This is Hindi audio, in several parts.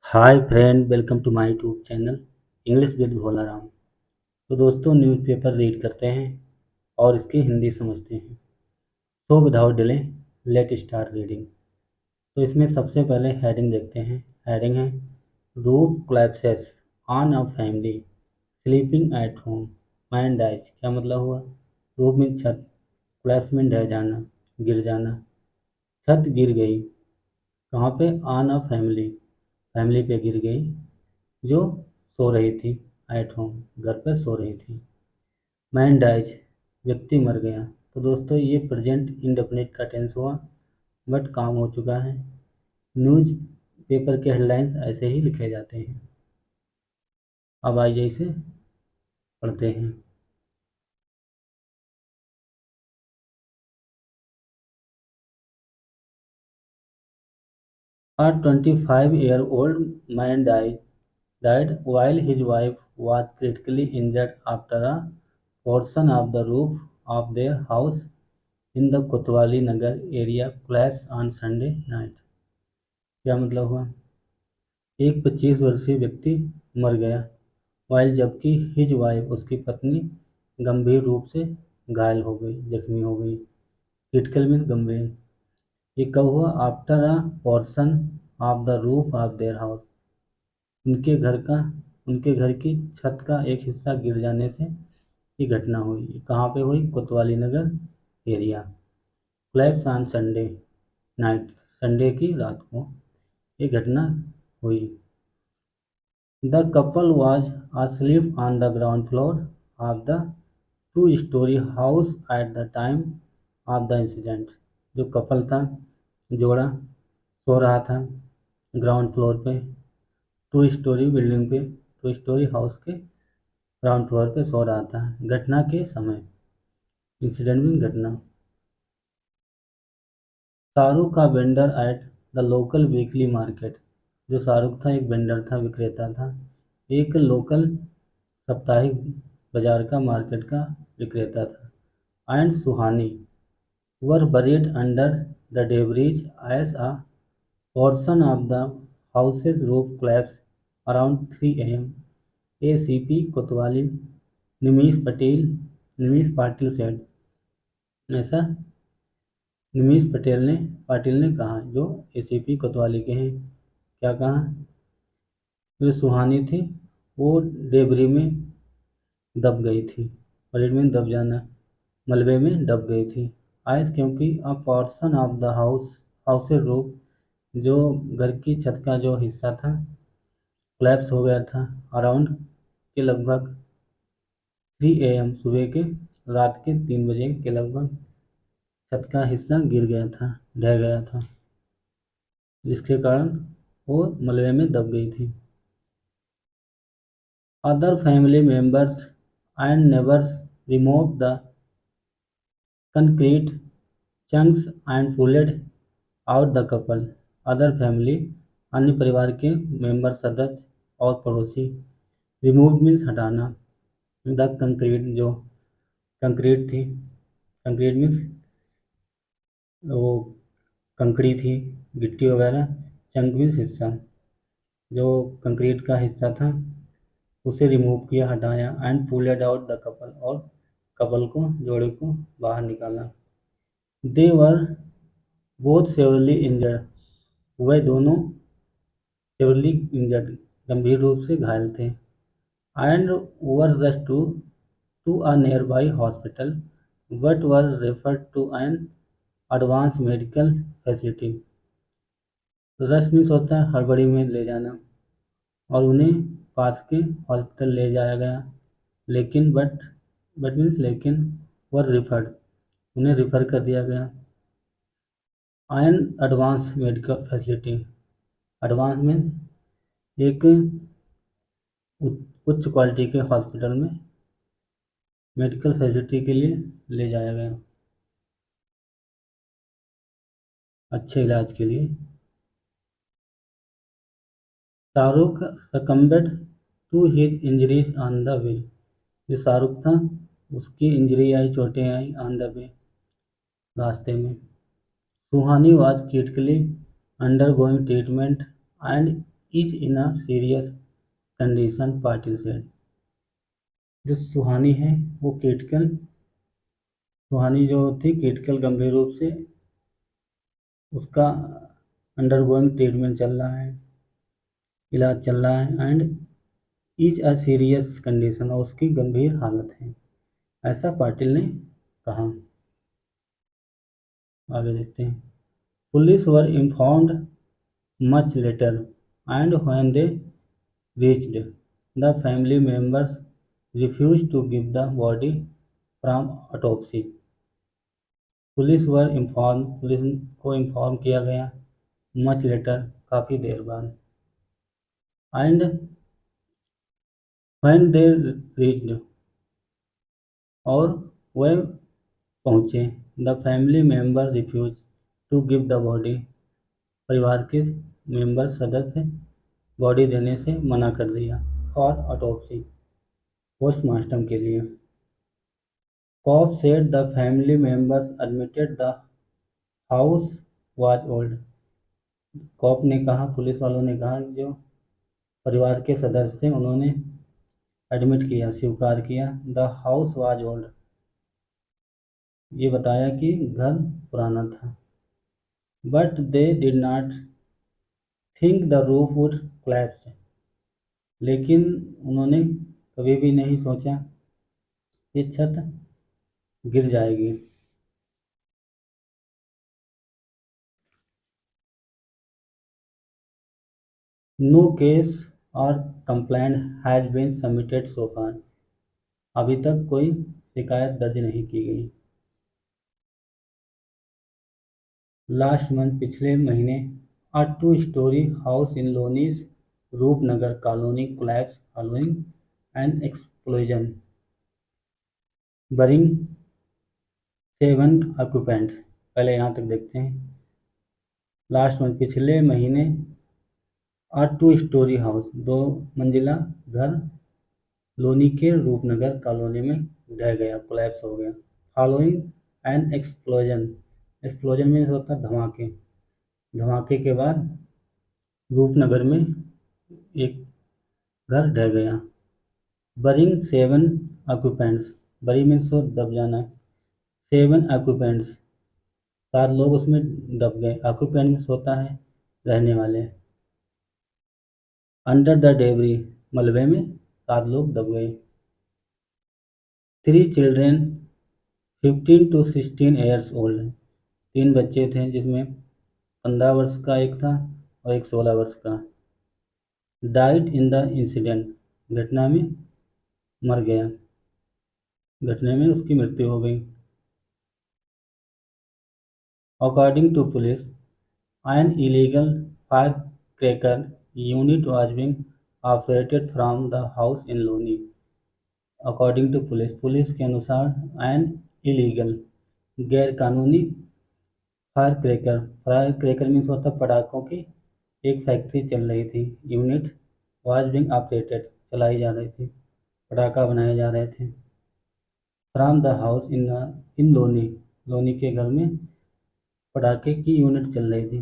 Hi friend, welcome to my YouTube channel English with Bhola Ram. तो दोस्तों, न्यूज़पेपर रीड करते हैं और इसकी हिंदी समझते हैं। So without delay let start reading. तो इसमें सबसे पहले हेडिंग देखते हैं। हेडिंग है roof collapses on a family sleeping at home man dies. क्या मतलब हुआ? रूफ में छत, कोलैप्स में ढह जाना, गिर जाना। छत गिर गई कहाँ पे? ऑन अ फैमिली, फैमिली पे गिर गई जो सो रही थी। एट होम, घर पर सो रही थी। मैन डाइज, व्यक्ति मर गया। तो दोस्तों, ये प्रेजेंट इंडेफिनिट का टेंस हुआ, बट काम हो चुका है। न्यूज पेपर के हेडलाइंस ऐसे ही लिखे जाते हैं। अब आइए इसे पढ़ते हैं। A 25-year-old man died while his wife was critically injured after a portion of the roof of their house in the Kotwali Nagar area collapsed on Sunday night। क्या मतलब हुआ? एक 25 वर्षीय व्यक्ति मर गया, वाइल जबकि हिज वाइफ, उसकी पत्नी, गंभीर रूप से घायल हो गई, जख्मी हो गई। क्रिटिकल मीन्स गंभीर। ये कब हुआ? After a portion of the roof of their house. उनके घर का उनके घर की छत का एक हिस्सा गिर जाने से ये घटना हुई। कहाँ पे हुई? Kotwali Nagar area. Claps on Sunday night, Sunday की रात को ये घटना हुई। The couple was asleep on the ground floor of the two-story house at the time of the incident। जो कपल था, जोड़ा, सो रहा था ग्राउंड फ्लोर पे, टू स्टोरी बिल्डिंग पे, टू स्टोरी हाउस के ग्राउंड फ्लोर पे सो रहा था घटना के समय। इंसिडेंट में घटना। शाहरुख का vendor at the local weekly market. जो शाहरुख था एक वेंडर था, विक्रेता था, एक लोकल साप्ताहिक बाजार का, मार्केट का विक्रेता था। And Suhani were buried under the debris as a portion of the house's roof collapsed around 3 a.m. ACP कोतवाली निमीश पाटिल said। ऐसा पाटिल ने कहा, जो एसीपी कोतवाली के हैं। क्या कहा? जो सुहानी थी वो डेबरी में दब गई थी। परेड में दब जाना, मलबे में दब गई थी। आइस, क्योंकि अ portion of the house roof, जो घर की छत का जो हिस्सा था, कोलैप्स हो गया था अराउंड के लगभग 3 AM, सुबह के, रात के 3 बजे के लगभग छत का हिस्सा गिर गया था, ढह गया था, जिसके कारण वो मलबे में दब गई थी। Other family members and neighbours remove the concrete chunks and pulled out the couple। Other family, अन्य परिवार के मेंबर, सदस्य और पड़ोसी। रिमूव मीन्स हटाना। द कंक्रीट, जो कंक्रीट थी, कंक्रीट मीन्स वो कंकड़ी थी, गिट्टी वगैरह। चंक मीन्स हिस्सा। जो कंक्रीट का हिस्सा था उसे रिमूव किया, हटाया। And pulled out the couple, और कपल को, जोड़े को बाहर निकाला। They were both severely injured. वह दोनों सेवरली इंजर्ड, गंभीर रूप से घायल थे। And were rushed to a nearby hospital but were referred to an advance medical facility. Rush means होता है हड़बड़ी में ले जाना, और उन्हें पास के हॉस्पिटल ले जाया गया। लेकिन बट मीन्स लेकिन, वर रिफर्ड, उन्हें रिफ़र कर दिया गया। N advance medical facility, advance means एक उच्च क्वालिटी के हॉस्पिटल में मेडिकल फैसिलिटी के लिए ले जाया गया, अच्छे इलाज के लिए। Shahrukh succumbed to his injuries on the way. जो शाहरुख था उसकी इंजरी आई, चोटें आई, ऑन द वे, रास्ते में। Suhani was critically undergoing treatment and is in a serious condition, Patil said. जो सुहानी है वो क्रिटिकल, सुहानी जो थी क्रिटिकल गंभीर रूप से उसका अंडरगोइंग ट्रीटमेंट चल रहा है, इलाज चल रहा है, and is a serious condition और उसकी गंभीर हालत है, ऐसा पाटिल ने कहा। आगे देखते हैं। Police were informed much later, and when they reached, the family members refused to give the body from autopsy. Police were inform, police को इन्फॉर्म किया गया, मच लेटर काफ़ी देर बाद, एंड व्हेन दे रीच्ड और वह पहुँचे, the family member refuse to give the body, परिवार के मेंबर सदस्य बॉडी देने से मना कर दिया, और ऑटोप्सी पोस्टमार्टम के लिए। Cop said the family members admitted the house was old. Cop ने कहा, पुलिस वालों ने कहा, जो परिवार के सदस्य थे उन्होंने एडमिट किया, स्वीकार किया, द हाउस वाज ओल्ड, ये बताया कि घर पुराना था। But they did not think the roof would collapse, लेकिन उन्होंने कभी भी नहीं सोचा कि छत गिर जाएगी। नो केस और कंप्लेंट हैज बीन सबमिटेड सो फार, अभी तक कोई शिकायत दर्ज नहीं की गई। लास्ट मंथ, पिछले महीने, a 2 story house in Loni's Roopnagar colony collapse following an explosion, burying 7 occupants. पहले यहाँ तक देखते हैं। लास्ट मंथ, पिछले महीने, अ 2 स्टोरी हाउस, 2 मंजिला घर लोनी के रूपनगर कॉलोनी में ढह गया, कोलैप्स हो गया, फॉलोइंग एन एक्सप्लोजन, एक्सप्लोजन में होता है धमाके, धमाके के बाद रूपनगर में एक घर ढह गया। बरिंग 7 ऑक्यूपेंट्स, बरी में सो दब जाना, 7 ऑक्यूपेंट्स, 7 लोग उसमें दब गए, ऑक्यूपेंट में सोता है रहने वाले, अंडर द डेबरी, मलबे में 7 लोग दब गए। 3 चिल्ड्रेन 15 to 16 years ओल्ड, 3 बच्चे थे जिसमें 15 वर्ष का एक था और एक 16 वर्ष का, डाइड इन द इंसिडेंट, घटना में मर गया, घटने में उसकी मृत्यु हो गई। According to police, an illegal firecracker unit was being operated from the house in Loni. According to police, police के अनुसार, एन इलीगल, गैर कानूनी, फायर क्रैकर मीन्स होता पटाखों की एक फैक्ट्री चल रही थी, यूनिट was being ऑपरेटेड, चलाई जा रही थी, पटाखा बनाए जा रहे थे, from the house in Loni, Loni के घर में पटाखे की यूनिट चल रही थी,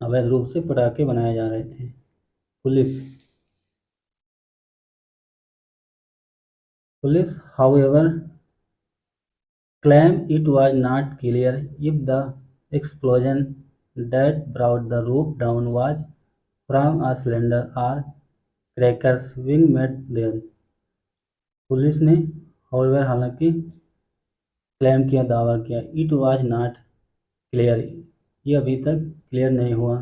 अवैध रूप से पटाखे बनाए जा रहे थे। Police, however, claimed it was not clear if the explosion that brought the roof down was from a cylinder or crackers being made there। Police ने however हालांकि क्लेम किया, दावा किया, इट वाज नॉट क्लियर, ये अभी तक क्लियर नहीं हुआ,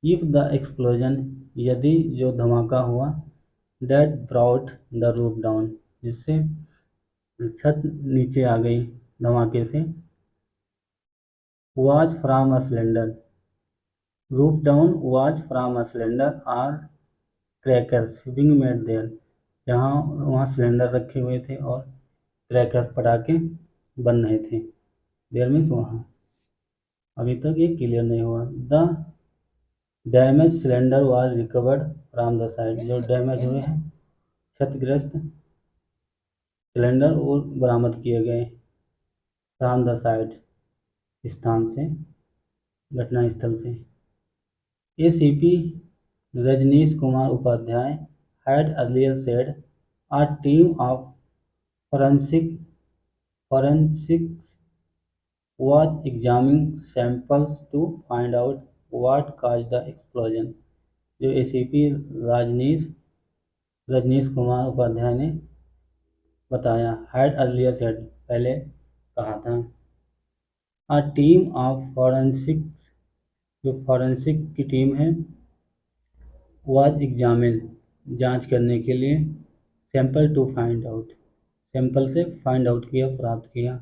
इफ द एक्सप्लोजन, यदि जो धमाका हुआ, that brought the roof down, जिससे छत नीचे आ गई धमाके से, was from a cylinder, roof down was from a cylinder और क्रैकर्स बीइंग मेड देयर, जहाँ वहाँ सिलेंडर रखे हुए थे और क्रैकर पटाखे बन रहे थे, देयर मीन्स वहाँ, अभी तक ये क्लियर नहीं हुआ। The damage cylinder was recovered from the side, जो डैमेज हुए हैं क्षतिग्रस्त सिलेंडर वो बरामद किए गए फ्रॉम द साइड, स्थान से, घटना स्थल से। ACP Rajneesh Kumar Upadhyay had earlier said a team of forensics was examining samples to find out what caused the explosion. जो ACP रजनीश कुमार उपाध्याय ने बताया, had earlier said पहले कहा था, a team of forensics जो फॉरेंसिक की टीम है was एग्जामिन जांच करने के लिए, sample to find out sample से फाइंड आउट किया, प्राप्त किया,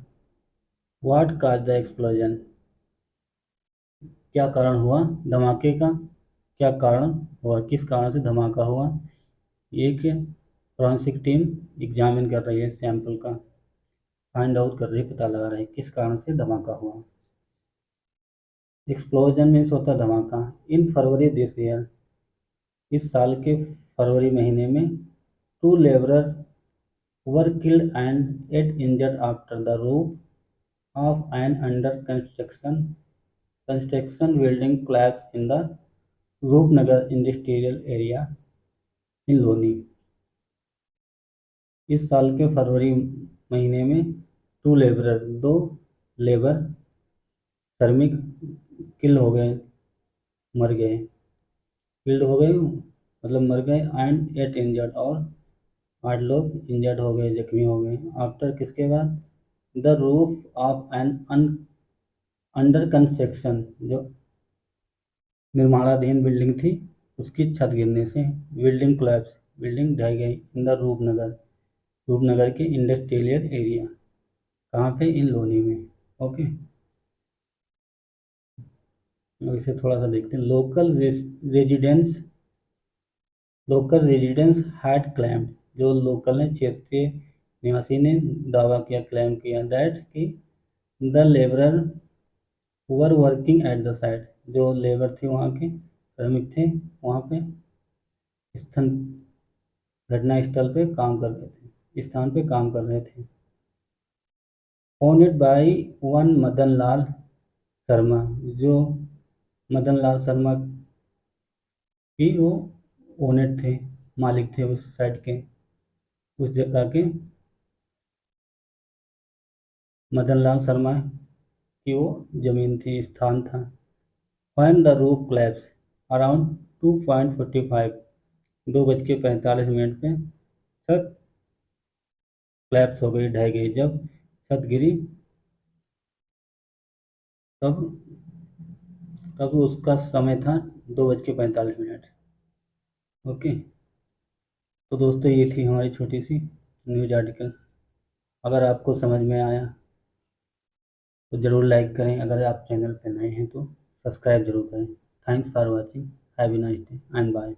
व्हाट काज द एक्सप्लोजन क्या कारण हुआ धमाके का, क्या कारण हुआ, किस कारण से धमाका हुआ। एक फॉरेंसिक टीम एग्जामिन कर रही है सैंपल का, फाइंड आउट कर रही है, पता लगा रही है किस कारण से धमाका हुआ। एक्सप्लोजन मीन्स होता धमाका। इन फरवरी दिस ईयर इस साल के फरवरी महीने में 2 labourer were killed and 8 injured after the roof of an under construction building collapsed in the Roopnagar industrial area in Loni। इस साल के फरवरी महीने में 2 लेबरर 2 लेबर श्रमिक किल हो गए, मर गए, किल्ड हो गए मतलब मर गए, एंड 8 इंजर्ड और 8 लोग इंजर्ड हो गए, जख्मी हो गए। आफ्टर किसके बाद, the roof of an under construction जो निर्माणाधीन बिल्डिंग थी उसकी छत गिरने से, बिल्डिंग कोलैप्स बिल्डिंग ढह गई, इन द रूपनगर के इंडस्ट्रियल एरिया, कहाँ पे, इन लोनी में। ओके, अब इसे थोड़ा सा देखते हैं। लोकल रेजिडेंस हैड क्लेम्ड जो लोकल ने क्षेत्रीय निवासी ने दावा किया, क्लेम किया, दैट कि the labourer were working at the site जो लेबर थे वहाँ के श्रमिक थे वहाँ पे स्थल घटना स्थल पे काम कर रहे थे, स्थान पे काम कर रहे थे। ओनेड बाई वन मदन लाल शर्मा जो मदन लाल शर्मा की वो ओनेड थे, मालिक थे उस साइट के, उस जगह के मदन लाल शर्मा की वो जमीन थी, स्थान था। When the roof collapsed around 2:45 2:45 पे छत क्लैप्स हो गई, ढह गई। जब छत गिरी तब तब उसका समय था 2:45। ओके, तो दोस्तों ये थी हमारी छोटी सी न्यूज़ आर्टिकल। अगर आपको समझ में आया तो ज़रूर लाइक करें, अगर आप चैनल पर नए हैं तो सब्सक्राइब जरूर करें। Thanks for watching, have a nice day and bye.